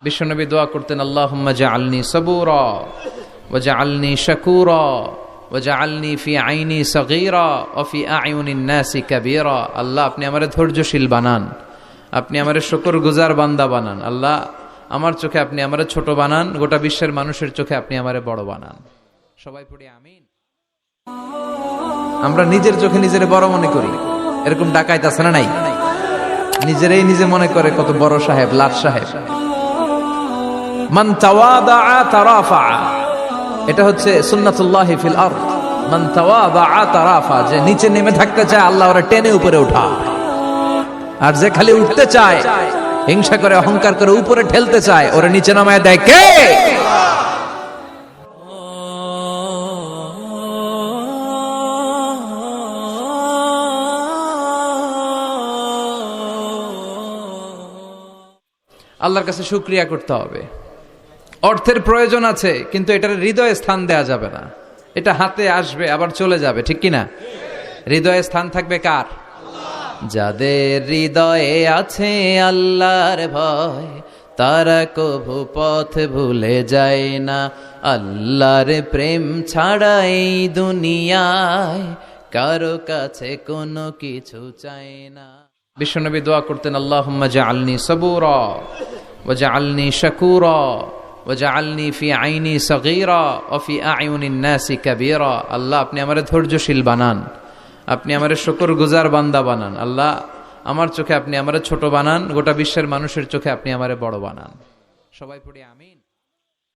বিশ্বনবী দোয়া করতেন, আল্লাহুম্মা জাআলনি সাবুরা ওয়া জাআলনি শাকুরা ওয়া জাআলনি ফি আইনি সগীরা ওয়া ফি আয়ুনিন নাসি কাবীরা। আল্লাহ, আপনি আমারে ধৈর্যশীল বানান, আপনি আমারে শুকরগুজার বান্দা বানান। আল্লাহ, আমার চোখে আপনি আমারে ছোট বানান, গোটা বিশ্বের মানুষের চোখে আপনি আমারে বড় বানান। সবাই পড়ি আমিন। আমরা নিজের চোখে নিজের বড় মনে করি, এরকম ডাকাইত আছে না নাই? নিজেরাই নিজে মনে করে কত বড় সাহেব, লাট সাহেব। মান তাওয়াদা তারাফা, এটা হচ্ছে সুন্নাতুল্লাহি ফিল আরদ। মান তাওয়াদা তারাফা, যে নিচে নেমে থাকতে চায় আল্লাহ ওরে টেনে উপরে উঠায়, আর যে খালি উঠতে চায়, হিংসা করে অহংকার করে উপরে ঠেলতে চায়, ওরে নিচে নামায় দেয় কে? আল্লাহর কাছে শুকরিয়া করতে হবে। অর্থের প্রয়োজন আছে, কিন্তু এটার হৃদয়ে স্থান দেয়া যাবে না। এটা হাতে আসবে আবার চলে যাবে, ঠিক কিনা? হৃদয়ে স্থান থাকবে কার? যাদের হৃদয়ে আছে আল্লাহর ভয়, তারা কভু পথ ভুলে যায় না। আল্লাহর প্রেম ছাড়া এই দুনিয়ায় কারো কাছে কোনো কিছু চায় না। বিশ্বনবী দোয়া করতেন, আল্লাহুম্মা জাআলনি সাবুরা ওয়া জাআলনি শাকুরা ওয়া জাআলনি ফি আইনি সগীরা ওয়া ফি আয়ুনিন নাসি কাবীরা। আল্লাহ, আপনি আমারে ধৈর্যশীল বানান, আপনি আমারে শুকরগুজার বান্দা বানান। আল্লাহ, আমার চোখে আপনি আমারে ছোট বানান, গোটা বিশ্বের মানুষের চোখে আপনি আমারে বড় বানান। সবাই পড়ি আমিন।